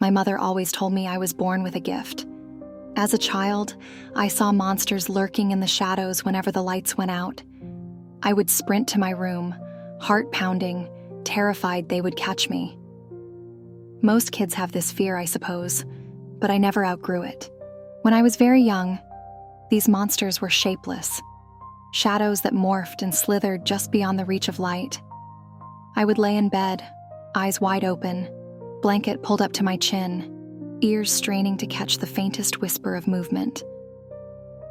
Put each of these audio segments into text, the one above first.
My mother always told me I was born with a gift. As a child, I saw monsters lurking in the shadows whenever the lights went out. I would sprint to my room, heart pounding, terrified they would catch me. Most kids have this fear, I suppose, but I never outgrew it. When I was very young, these monsters were shapeless, shadows that morphed and slithered just beyond the reach of light. I would lay in bed, eyes wide open, blanket pulled up to my chin, ears straining to catch the faintest whisper of movement.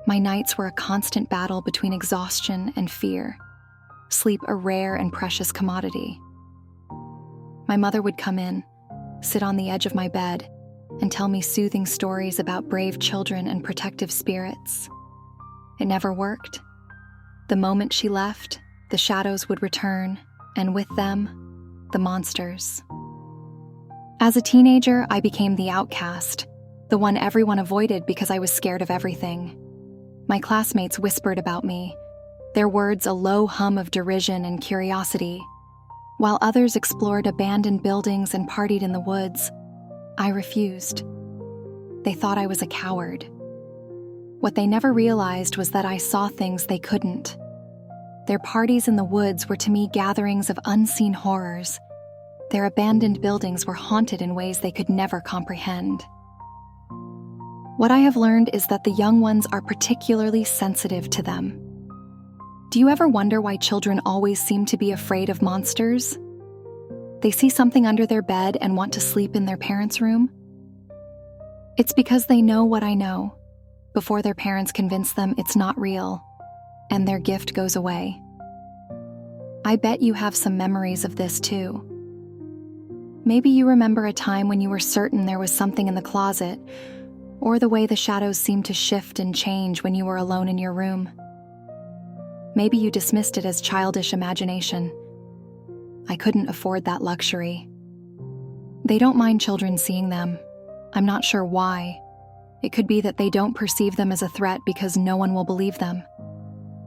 My nights were a constant battle between exhaustion and fear, sleep a rare and precious commodity. My mother would come in, sit on the edge of my bed, and tell me soothing stories about brave children and protective spirits. It never worked. The moment she left, the shadows would return, and with them, the monsters. As a teenager, I became the outcast, the one everyone avoided because I was scared of everything. My classmates whispered about me, their words a low hum of derision and curiosity. While others explored abandoned buildings and partied in the woods, I refused. They thought I was a coward. What they never realized was that I saw things they couldn't. Their parties in the woods were to me gatherings of unseen horrors. Their abandoned buildings were haunted in ways they could never comprehend. What I have learned is that the young ones are particularly sensitive to them. Do you ever wonder why children always seem to be afraid of monsters? They see something under their bed and want to sleep in their parents' room? It's because they know what I know, before their parents convince them it's not real, and their gift goes away. I bet you have some memories of this too. Maybe you remember a time when you were certain there was something in the closet, or the way the shadows seemed to shift and change when you were alone in your room. Maybe you dismissed it as childish imagination. I couldn't afford that luxury. They don't mind children seeing them. I'm not sure why. It could be that they don't perceive them as a threat because no one will believe them.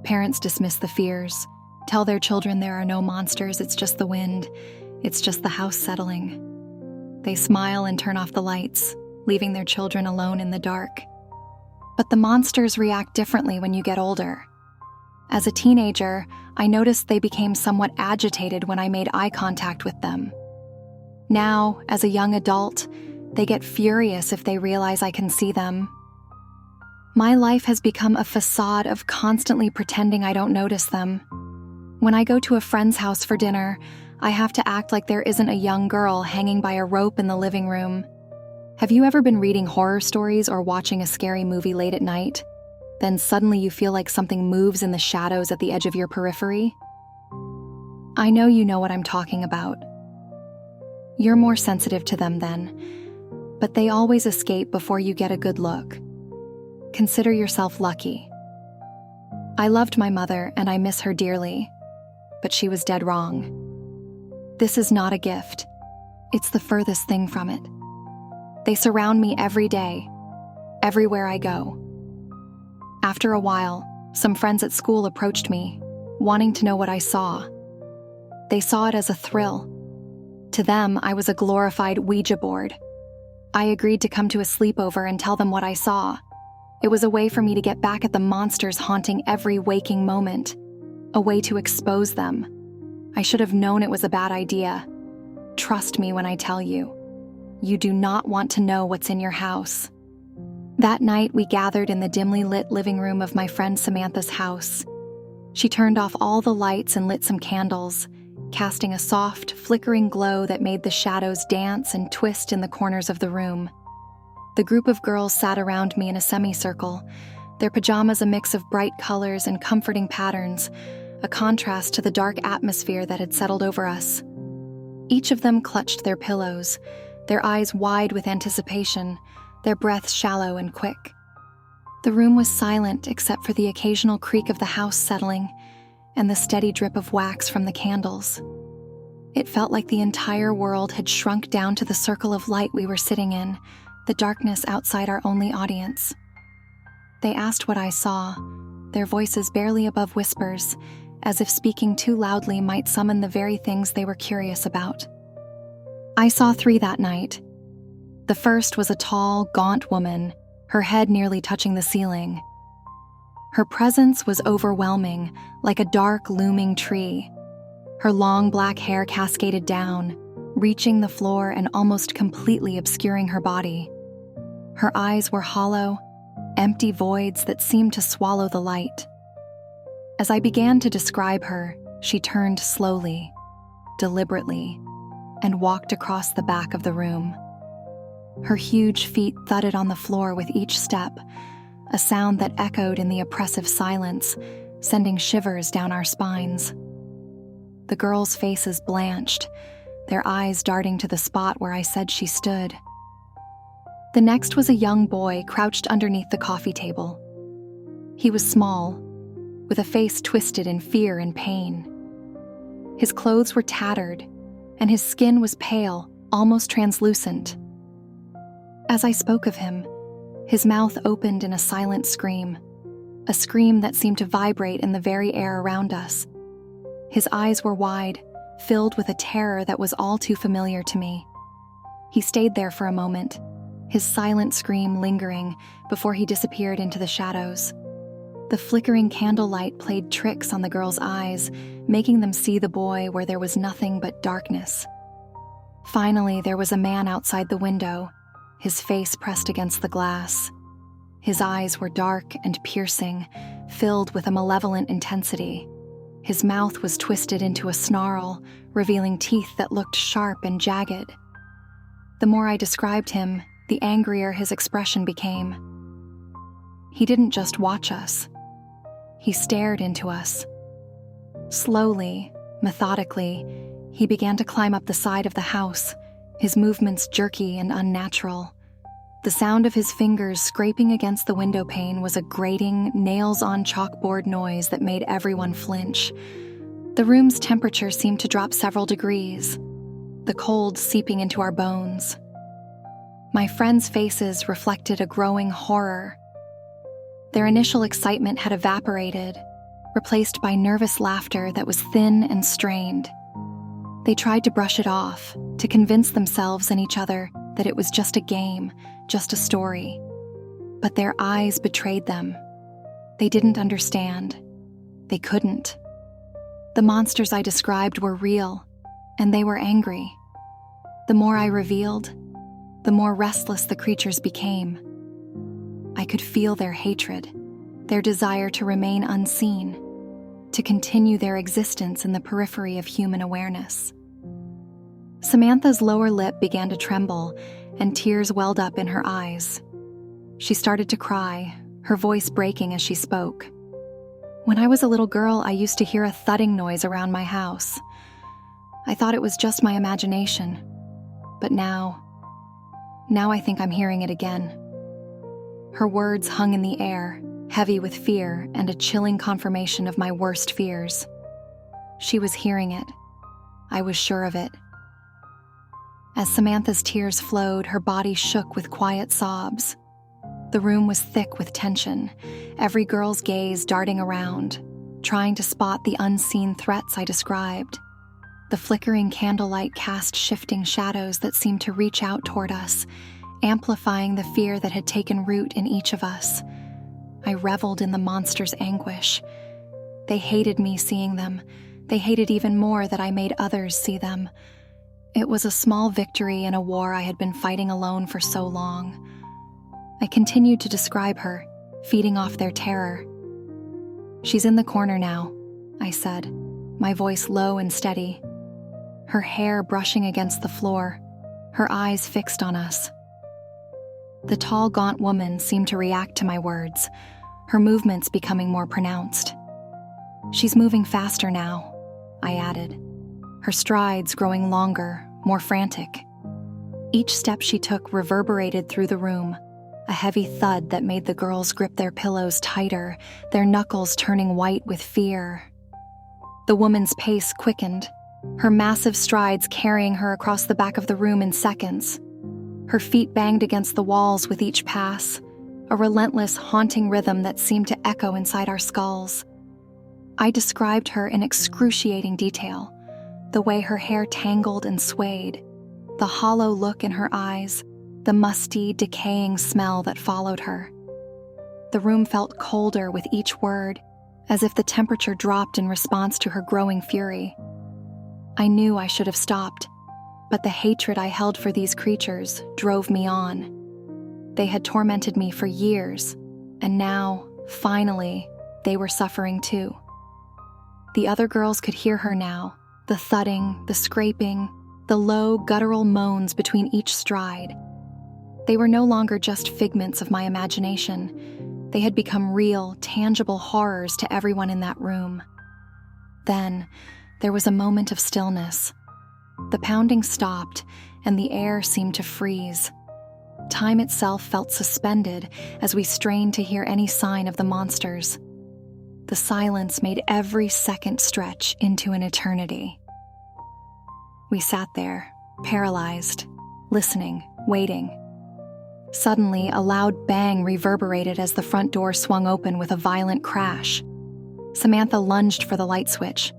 Parents dismiss the fears, tell their children there are no monsters, it's just the wind, it's just the house settling. They smile and turn off the lights, leaving their children alone in the dark. But the monsters react differently when you get older. As a teenager, I noticed they became somewhat agitated when I made eye contact with them. Now, as a young adult, they get furious if they realize I can see them. My life has become a facade of constantly pretending I don't notice them. When I go to a friend's house for dinner, I have to act like there isn't a young girl hanging by a rope in the living room. Have you ever been reading horror stories or watching a scary movie late at night? Then suddenly you feel like something moves in the shadows at the edge of your periphery? I know you know what I'm talking about. You're more sensitive to them then, but they always escape before you get a good look. Consider yourself lucky. I loved my mother and I miss her dearly, but she was dead wrong. This is not a gift. It's the furthest thing from it. They surround me every day, everywhere I go. After a while, some friends at school approached me, wanting to know what I saw. They saw it as a thrill. To them, I was a glorified Ouija board. I agreed to come to a sleepover and tell them what I saw. It was a way for me to get back at the monsters haunting every waking moment, a way to expose them. I should have known it was a bad idea. Trust me when I tell you. You do not want to know what's in your house. That night, we gathered in the dimly lit living room of my friend Samantha's house. She turned off all the lights and lit some candles, casting a soft, flickering glow that made the shadows dance and twist in the corners of the room. The group of girls sat around me in a semicircle, their pajamas a mix of bright colors and comforting patterns, a contrast to the dark atmosphere that had settled over us. Each of them clutched their pillows, their eyes wide with anticipation, their breaths shallow and quick. The room was silent except for the occasional creak of the house settling and the steady drip of wax from the candles. It felt like the entire world had shrunk down to the circle of light we were sitting in, the darkness outside our only audience. They asked what I saw, their voices barely above whispers, as if speaking too loudly might summon the very things they were curious about. I saw 3 that night. The first was a tall, gaunt woman, her head nearly touching the ceiling. Her presence was overwhelming, like a dark, looming tree. Her long black hair cascaded down, reaching the floor and almost completely obscuring her body. Her eyes were hollow, empty voids that seemed to swallow the light. As I began to describe her, she turned slowly, deliberately, and walked across the back of the room. Her huge feet thudded on the floor with each step, a sound that echoed in the oppressive silence, sending shivers down our spines. The girls' faces blanched, their eyes darting to the spot where I said she stood. The next was a young boy crouched underneath the coffee table. He was small, with a face twisted in fear and pain. His clothes were tattered, and his skin was pale, almost translucent. As I spoke of him, his mouth opened in a silent scream, a scream that seemed to vibrate in the very air around us. His eyes were wide, filled with a terror that was all too familiar to me. He stayed there for a moment, his silent scream lingering before he disappeared into the shadows. The flickering candlelight played tricks on the girls' eyes, making them see the boy where there was nothing but darkness. Finally, there was a man outside the window, his face pressed against the glass. His eyes were dark and piercing, filled with a malevolent intensity. His mouth was twisted into a snarl, revealing teeth that looked sharp and jagged. The more I described him, the angrier his expression became. He didn't just watch us. He stared into us. Slowly, methodically, he began to climb up the side of the house, his movements jerky and unnatural. The sound of his fingers scraping against the window pane was a grating, nails-on chalkboard noise that made everyone flinch. The room's temperature seemed to drop several degrees, the cold seeping into our bones. My friends' faces reflected a growing horror. Their initial excitement had evaporated, replaced by nervous laughter that was thin and strained. They tried to brush it off, to convince themselves and each other that it was just a game, just a story. But their eyes betrayed them. They didn't understand. They couldn't. The monsters I described were real, and they were angry. The more I revealed, the more restless the creatures became. I could feel their hatred, their desire to remain unseen, to continue their existence in the periphery of human awareness. Samantha's lower lip began to tremble, and tears welled up in her eyes. She started to cry, her voice breaking as she spoke. When I was a little girl, I used to hear a thudding noise around my house. I thought it was just my imagination. But now I think I'm hearing it again. Her words hung in the air, heavy with fear and a chilling confirmation of my worst fears. She was hearing it. I was sure of it. As Samantha's tears flowed, her body shook with quiet sobs. The room was thick with tension, every girl's gaze darting around, trying to spot the unseen threats I described. The flickering candlelight cast shifting shadows that seemed to reach out toward us, amplifying the fear that had taken root in each of us. I reveled in the monster's anguish. They hated me seeing them. They hated even more that I made others see them. It was a small victory in a war I had been fighting alone for so long. I continued to describe her, feeding off their terror. "She's in the corner now," I said, my voice low and steady. Her hair brushing against the floor, her eyes fixed on us. The tall, gaunt woman seemed to react to my words, her movements becoming more pronounced. "She's moving faster now," I added, her strides growing longer, more frantic. Each step she took reverberated through the room, a heavy thud that made the girls grip their pillows tighter, their knuckles turning white with fear. The woman's pace quickened, her massive strides carrying her across the back of the room in seconds. Her feet banged against the walls with each pass, a relentless, haunting rhythm that seemed to echo inside our skulls. I described her in excruciating detail, the way her hair tangled and swayed, the hollow look in her eyes, the musty, decaying smell that followed her. The room felt colder with each word, as if the temperature dropped in response to her growing fury. I knew I should have stopped, but the hatred I held for these creatures drove me on. They had tormented me for years, and now, finally, they were suffering too. The other girls could hear her now, the thudding, the scraping, the low, guttural moans between each stride. They were no longer just figments of my imagination. They had become real, tangible horrors to everyone in that room. Then, there was a moment of stillness. The pounding stopped, and the air seemed to freeze. Time itself felt suspended as we strained to hear any sign of the monsters. The silence made every second stretch into an eternity. We sat there, paralyzed, listening, waiting. Suddenly, a loud bang reverberated as the front door swung open with a violent crash. Samantha lunged for the light switch.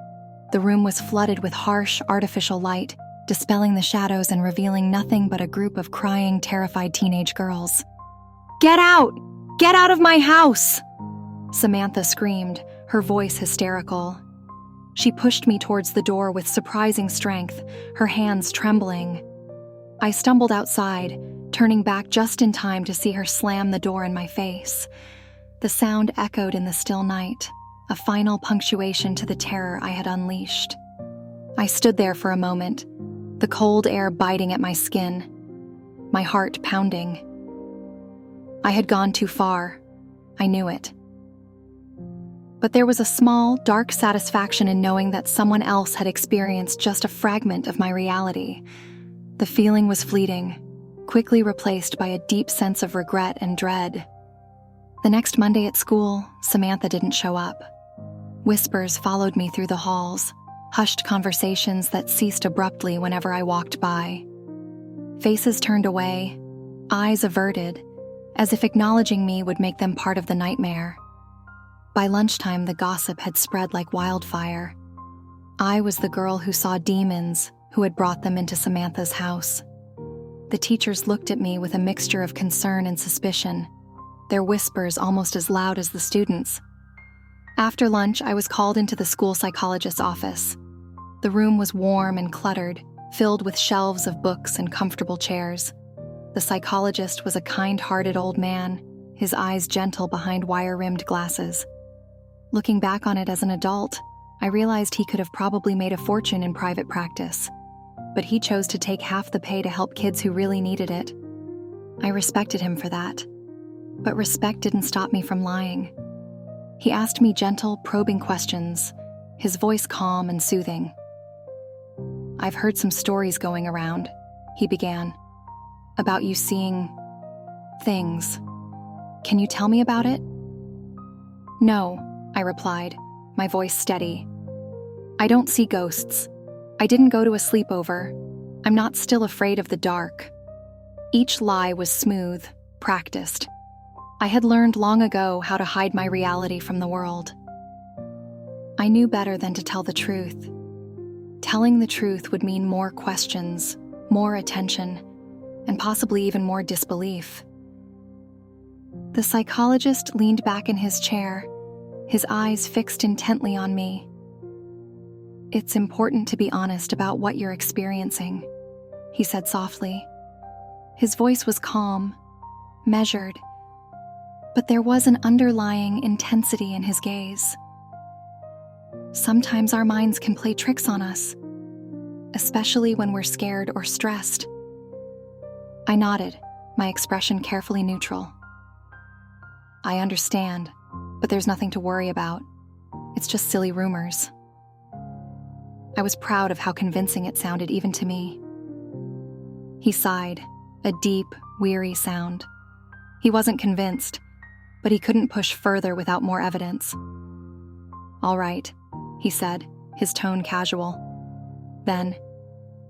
The room was flooded with harsh, artificial light, dispelling the shadows and revealing nothing but a group of crying, terrified teenage girls. "Get out! Get out of my house!" Samantha screamed, her voice hysterical. She pushed me towards the door with surprising strength, her hands trembling. I stumbled outside, turning back just in time to see her slam the door in my face. The sound echoed in the still night, a final punctuation to the terror I had unleashed. I stood there for a moment, the cold air biting at my skin, my heart pounding. I had gone too far. I knew it. But there was a small, dark satisfaction in knowing that someone else had experienced just a fragment of my reality. The feeling was fleeting, quickly replaced by a deep sense of regret and dread. The next Monday at school, Samantha didn't show up. Whispers followed me through the halls, hushed conversations that ceased abruptly whenever I walked by. Faces turned away, eyes averted, as if acknowledging me would make them part of the nightmare. By lunchtime, the gossip had spread like wildfire. I was the girl who saw demons who had brought them into Samantha's house. The teachers looked at me with a mixture of concern and suspicion, their whispers almost as loud as the students. After lunch, I was called into the school psychologist's office. The room was warm and cluttered, filled with shelves of books and comfortable chairs. The psychologist was a kind-hearted old man, his eyes gentle behind wire-rimmed glasses. Looking back on it as an adult, I realized he could have probably made a fortune in private practice, but he chose to take half the pay to help kids who really needed it. I respected him for that, but respect didn't stop me from lying. He asked me gentle, probing questions, his voice calm and soothing. "I've heard some stories going around," he began, "about you seeing things. Can you tell me about it?" "No," I replied, my voice steady. "I don't see ghosts. I didn't go to a sleepover. I'm not still afraid of the dark." Each lie was smooth, practiced. I had learned long ago how to hide my reality from the world. I knew better than to tell the truth. Telling the truth would mean more questions, more attention, and possibly even more disbelief. The psychologist leaned back in his chair, his eyes fixed intently on me. "It's important to be honest about what you're experiencing," he said softly. His voice was calm, measured, but there was an underlying intensity in his gaze. Sometimes our minds can play tricks on us, especially when we're scared or stressed. I nodded, my expression carefully neutral. "I understand, but there's nothing to worry about. It's just silly rumors." I was proud of how convincing it sounded even to me. He sighed, a deep, weary sound. He wasn't convinced, but he couldn't push further without more evidence. "All right," he said, his tone casual. Then,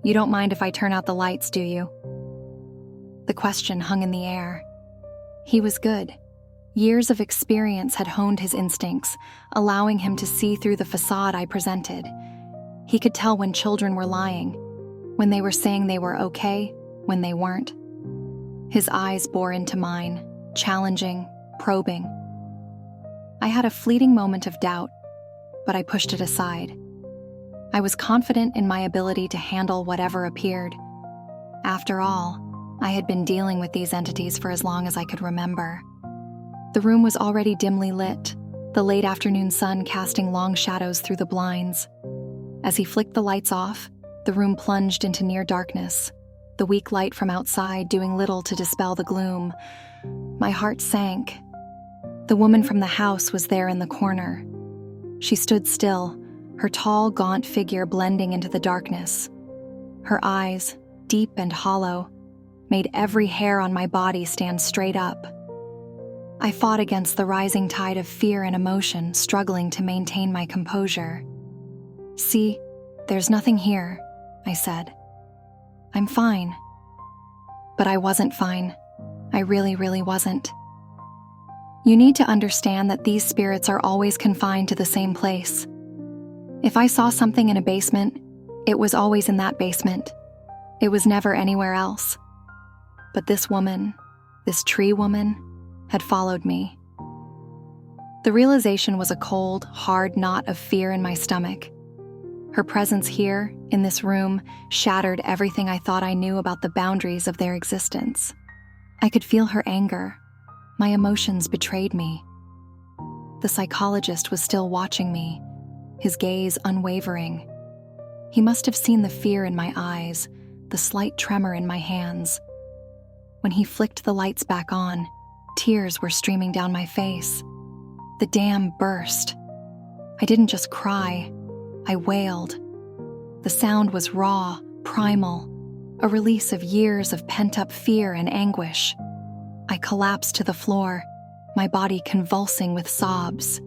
"You don't mind if I turn out the lights, do you?" The question hung in the air. He was good. Years of experience had honed his instincts, allowing him to see through the facade I presented. He could tell when children were lying, when they were saying they were okay, when they weren't. His eyes bore into mine, challenging, probing. I had a fleeting moment of doubt, but I pushed it aside. I was confident in my ability to handle whatever appeared. After all, I had been dealing with these entities for as long as I could remember. The room was already dimly lit, the late afternoon sun casting long shadows through the blinds. As he flicked the lights off, the room plunged into near darkness, the weak light from outside doing little to dispel the gloom. My heart sank. The woman from the house was there in the corner. She stood still, her tall, gaunt figure blending into the darkness. Her eyes, deep and hollow, made every hair on my body stand straight up. I fought against the rising tide of fear and emotion, struggling to maintain my composure. "See, there's nothing here," I said. "I'm fine." But I wasn't fine. I really wasn't. You need to understand that these spirits are always confined to the same place. If I saw something in a basement, it was always in that basement. It was never anywhere else. But this woman, this tree woman, had followed me. The realization was a cold, hard knot of fear in my stomach. Her presence here, in this room, shattered everything I thought I knew about the boundaries of their existence. I could feel her anger. My emotions betrayed me. The psychologist was still watching me, his gaze unwavering. He must have seen the fear in my eyes, the slight tremor in my hands. When he flicked the lights back on, tears were streaming down my face. The dam burst. I didn't just cry, I wailed. The sound was raw, primal, a release of years of pent-up fear and anguish. I collapsed to the floor, my body convulsing with sobs.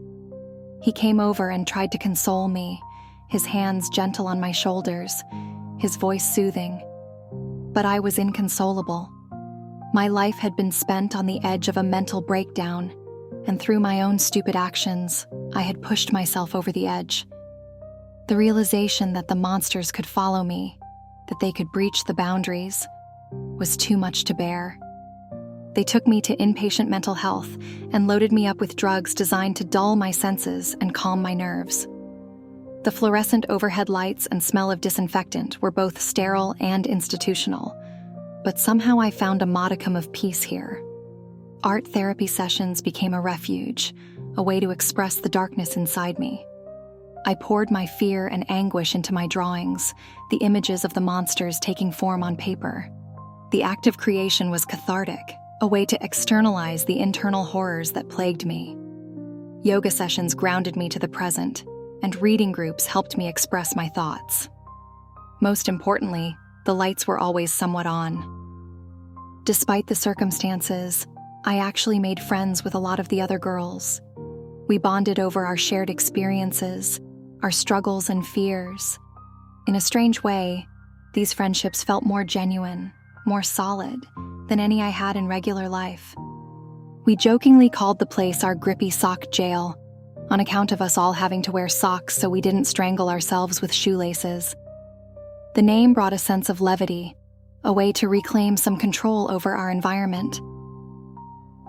He came over and tried to console me, his hands gentle on my shoulders, his voice soothing. But I was inconsolable. My life had been spent on the edge of a mental breakdown, and through my own stupid actions, I had pushed myself over the edge. The realization that the monsters could follow me, that they could breach the boundaries, was too much to bear. They took me to inpatient mental health and loaded me up with drugs designed to dull my senses and calm my nerves. The fluorescent overhead lights and smell of disinfectant were both sterile and institutional, but somehow I found a modicum of peace here. Art therapy sessions became a refuge, a way to express the darkness inside me. I poured my fear and anguish into my drawings, the images of the monsters taking form on paper. The act of creation was cathartic, a way to externalize the internal horrors that plagued me. Yoga sessions grounded me to the present, and reading groups helped me express my thoughts. Most importantly, the lights were always somewhat on. Despite the circumstances, I actually made friends with a lot of the other girls. We bonded over our shared experiences, our struggles and fears. In a strange way, these friendships felt more genuine, more solid than any I had in regular life. We jokingly called the place our grippy sock jail, on account of us all having to wear socks so we didn't strangle ourselves with shoelaces. The name brought a sense of levity, a way to reclaim some control over our environment.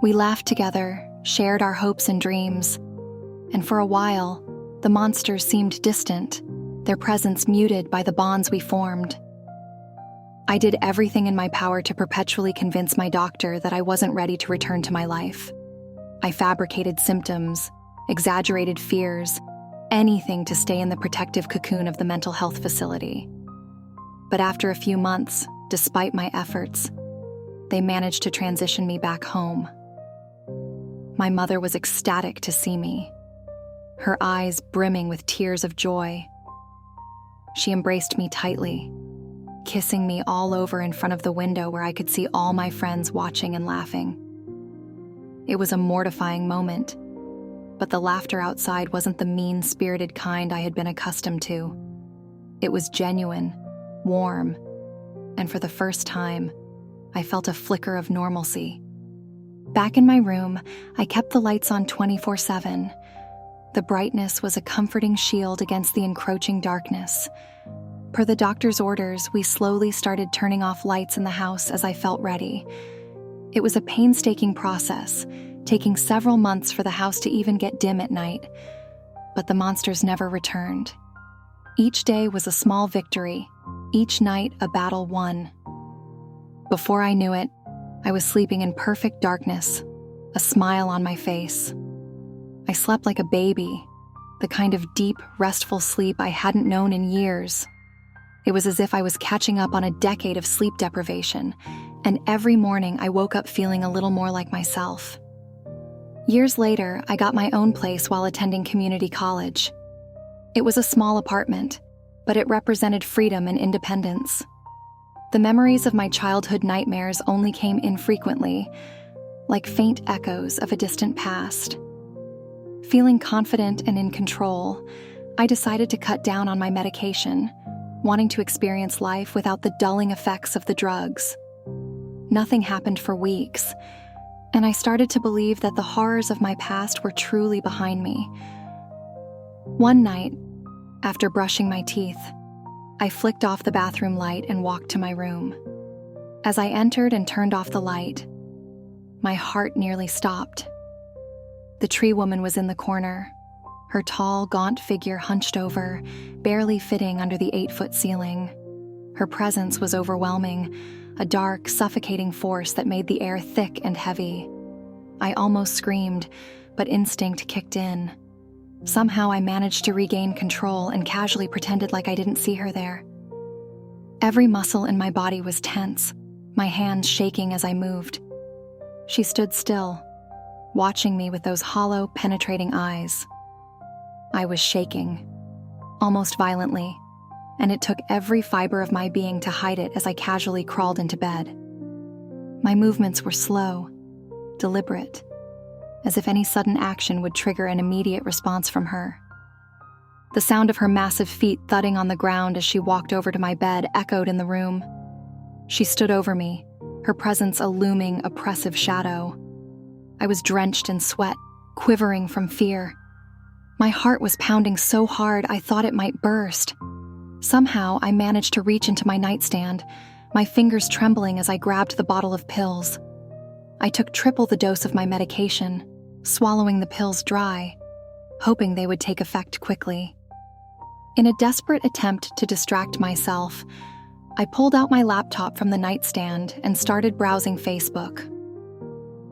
We laughed together, shared our hopes and dreams, and for a while, the monsters seemed distant, their presence muted by the bonds we formed. I did everything in my power to perpetually convince my doctor that I wasn't ready to return to my life. I fabricated symptoms, exaggerated fears, anything to stay in the protective cocoon of the mental health facility. But after a few months, despite my efforts, they managed to transition me back home. My mother was ecstatic to see me, her eyes brimming with tears of joy. She embraced me tightly, kissing me all over in front of the window where I could see all my friends watching and laughing. It was a mortifying moment, but the laughter outside wasn't the mean-spirited kind I had been accustomed to. It was genuine, warm, and for the first time, I felt a flicker of normalcy. Back in my room, I kept the lights on 24/7. The brightness was a comforting shield against the encroaching darkness. Per the doctor's orders, we slowly started turning off lights in the house as I felt ready. It was a painstaking process, taking several months for the house to even get dim at night, but the monsters never returned. Each day was a small victory, each night a battle won. Before I knew it, I was sleeping in perfect darkness, a smile on my face. I slept like a baby, the kind of deep, restful sleep I hadn't known in years. It was as if I was catching up on a decade of sleep deprivation, and every morning I woke up feeling a little more like myself. Years later, I got my own place while attending community college. It was a small apartment, but it represented freedom and independence. The memories of my childhood nightmares only came infrequently, like faint echoes of a distant past. Feeling confident and in control, I decided to cut down on my medication, wanting to experience life without the dulling effects of the drugs. Nothing happened for weeks, and I started to believe that the horrors of my past were truly behind me. One night, after brushing my teeth, I flicked off the bathroom light and walked to my room. As I entered and turned off the light, my heart nearly stopped. The tree woman was in the corner, her tall, gaunt figure hunched over, barely fitting under the 8-foot ceiling. Her presence was overwhelming, a dark, suffocating force that made the air thick and heavy. I almost screamed, but instinct kicked in. Somehow I managed to regain control and casually pretended like I didn't see her there. Every muscle in my body was tense, my hands shaking as I moved. She stood still, watching me with those hollow, penetrating eyes. I was shaking, almost violently, and it took every fiber of my being to hide it as I casually crawled into bed. My movements were slow, deliberate, as if any sudden action would trigger an immediate response from her. The sound of her massive feet thudding on the ground as she walked over to my bed echoed in the room. She stood over me, her presence a looming, oppressive shadow. I was drenched in sweat, quivering from fear. My heart was pounding so hard I thought it might burst. Somehow, I managed to reach into my nightstand, my fingers trembling as I grabbed the bottle of pills. I took triple the dose of my medication, swallowing the pills dry, hoping they would take effect quickly. In a desperate attempt to distract myself, I pulled out my laptop from the nightstand and started browsing Facebook.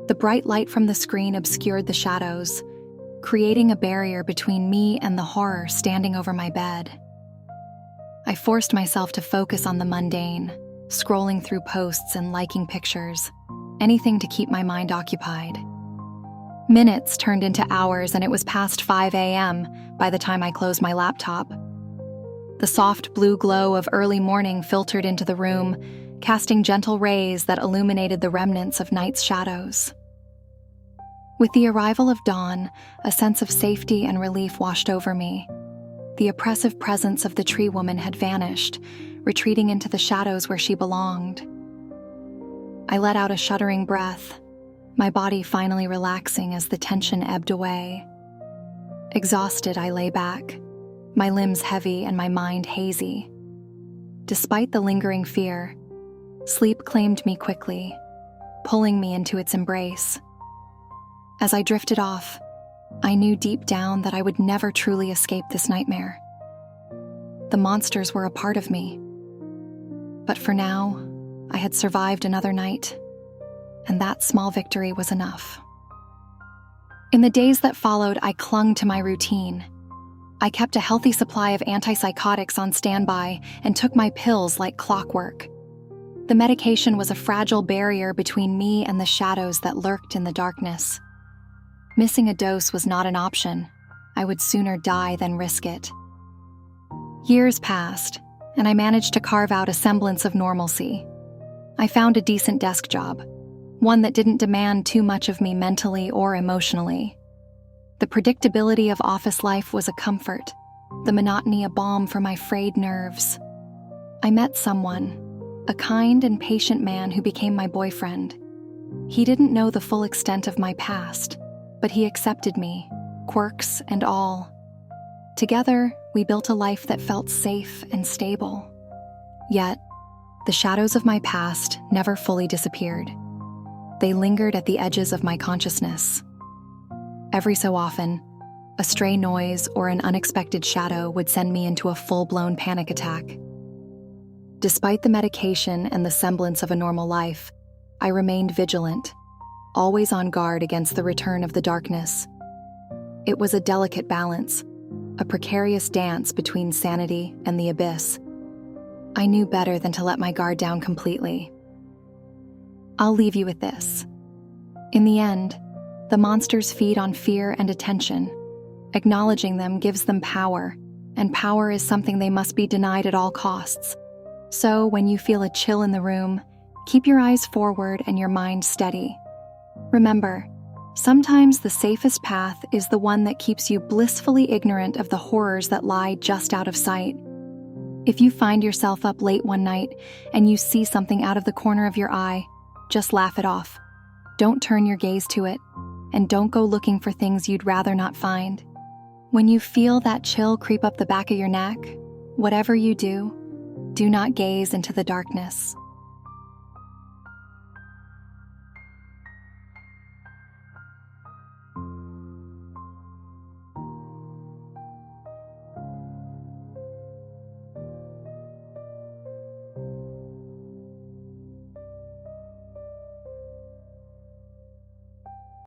The bright light from the screen obscured the shadows, creating a barrier between me and the horror standing over my bed. I forced myself to focus on the mundane, scrolling through posts and liking pictures, anything to keep my mind occupied. Minutes turned into hours, and it was past 5 a.m. by the time I closed my laptop. The soft blue glow of early morning filtered into the room, casting gentle rays that illuminated the remnants of night's shadows. With the arrival of dawn, a sense of safety and relief washed over me. The oppressive presence of the tree woman had vanished, retreating into the shadows where she belonged. I let out a shuddering breath, my body finally relaxing as the tension ebbed away. Exhausted, I lay back, my limbs heavy and my mind hazy. Despite the lingering fear, sleep claimed me quickly, pulling me into its embrace. As I drifted off, I knew deep down that I would never truly escape this nightmare. The monsters were a part of me. But for now, I had survived another night, and that small victory was enough. In the days that followed, I clung to my routine. I kept a healthy supply of antipsychotics on standby and took my pills like clockwork. The medication was a fragile barrier between me and the shadows that lurked in the darkness. Missing a dose was not an option. I would sooner die than risk it. Years passed, and I managed to carve out a semblance of normalcy. I found a decent desk job, one that didn't demand too much of me mentally or emotionally. The predictability of office life was a comfort, the monotony a balm for my frayed nerves. I met someone, a kind and patient man who became my boyfriend. He didn't know the full extent of my past, but he accepted me, quirks and all. Together, we built a life that felt safe and stable. Yet, the shadows of my past never fully disappeared. They lingered at the edges of my consciousness. Every so often, a stray noise or an unexpected shadow would send me into a full-blown panic attack. Despite the medication and the semblance of a normal life, I remained vigilant, always on guard against the return of the darkness. It was a delicate balance, a precarious dance between sanity and the abyss. I knew better than to let my guard down completely. I'll leave you with this. In the end, the monsters feed on fear and attention. Acknowledging them gives them power, and power is something they must be denied at all costs. So, when you feel a chill in the room, keep your eyes forward and your mind steady. Remember, sometimes the safest path is the one that keeps you blissfully ignorant of the horrors that lie just out of sight. If you find yourself up late one night and you see something out of the corner of your eye, just laugh it off. Don't turn your gaze to it, and don't go looking for things you'd rather not find. When you feel that chill creep up the back of your neck, whatever you do, do not gaze into the darkness.